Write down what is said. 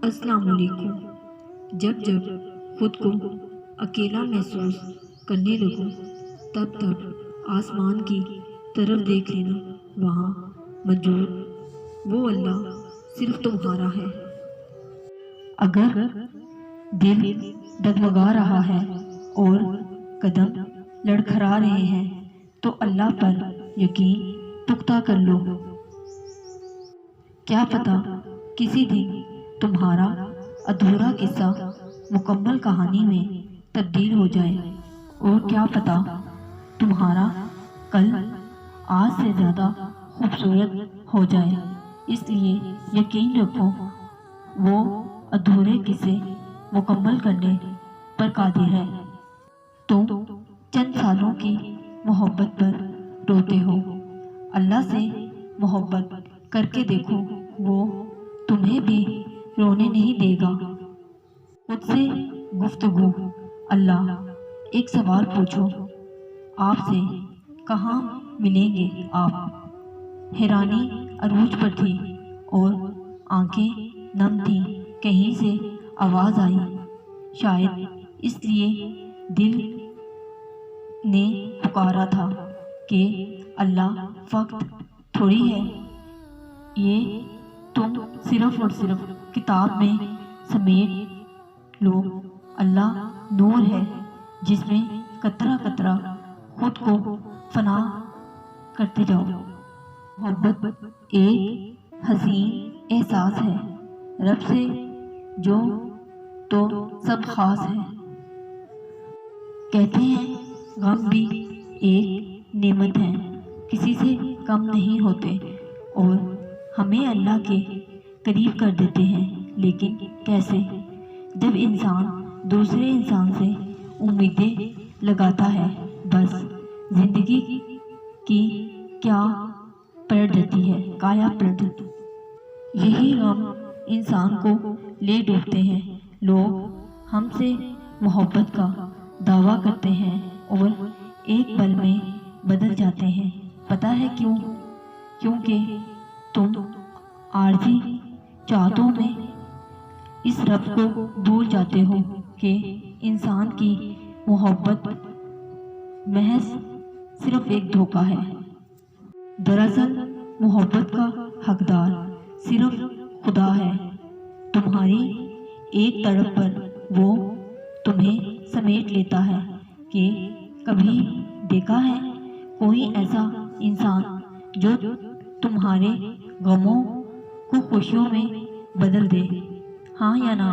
السلام علیکم۔ جب جب خود کو اکیلا محسوس کرنے لگو تب آسمان کی طرف دیکھ لینا، وہاں موجود وہ اللہ صرف تمہارا ہے۔ اگر دل ڈگمگا رہا ہے اور قدم لڑکھڑا رہے ہیں تو اللہ پر یقین پختہ کر لو۔ کیا پتہ کسی دن تمہارا ادھورا قصہ مکمل کہانی میں تبدیل ہو جائے، اور کیا پتہ تمہارا کل آج سے زیادہ خوبصورت ہو جائے۔ اس لیے یقین رکھو وہ ادھورے قصے مکمل کرنے پر قادر ہے۔ تم چند سالوں کی محبت پر روتے ہو، اللہ سے محبت کر کے دیکھو، وہ تمہیں بھی رونے نہیں دے گا۔ خود سے گفتگو۔ اللہ ایک سوال پوچھو، آپ سے کہاں ملیں گے آپ؟ حیرانی عروج پر تھی اور آنکھیں نم تھیں۔ کہیں سے آواز آئی، شاید اس لیے دل نے پکارا تھا کہ اللہ وقت تھوڑی ہے، یہ تم صرف اور صرف کتاب میں سمیٹ لو۔ اللہ نور ہے جس میں قطرہ قطرہ خود کو فنا کرتے جاؤ۔ محبت ایک حسین احساس ہے، رب سے جو تو سب خاص ہے۔ کہتے ہیں غم بھی ایک نعمت ہے، کسی سے کم نہیں ہوتے اور ہمیں اللہ کے قریب کر دیتے ہیں، لیکن کیسے؟ جب انسان دوسرے انسان سے امیدیں لگاتا ہے، بس زندگی کی کیا پلٹ جاتی ہے، کایا پلٹ جاتی ہے۔ یہی غم انسان کو لے ڈوبتے ہیں۔ لوگ ہم سے محبت کا دعویٰ کرتے ہیں اور ایک پل میں بدل جاتے ہیں۔ پتہ ہے کیوں؟ کیونکہ تم عارضی چاہتوں میں اس رب کو بھول جاتے ہو کہ انسان کی محبت محض صرف ایک دھوکہ ہے۔ دراصل محبت کا حقدار صرف خدا ہے۔ تمہاری ایک تڑپ پر وہ تمہیں سمیٹ لیتا ہے کہ کبھی دیکھا ہے کوئی ایسا انسان جو تمہارے غموں کو خوشیوں میں بدل دے؟ ہاں یا نہ؟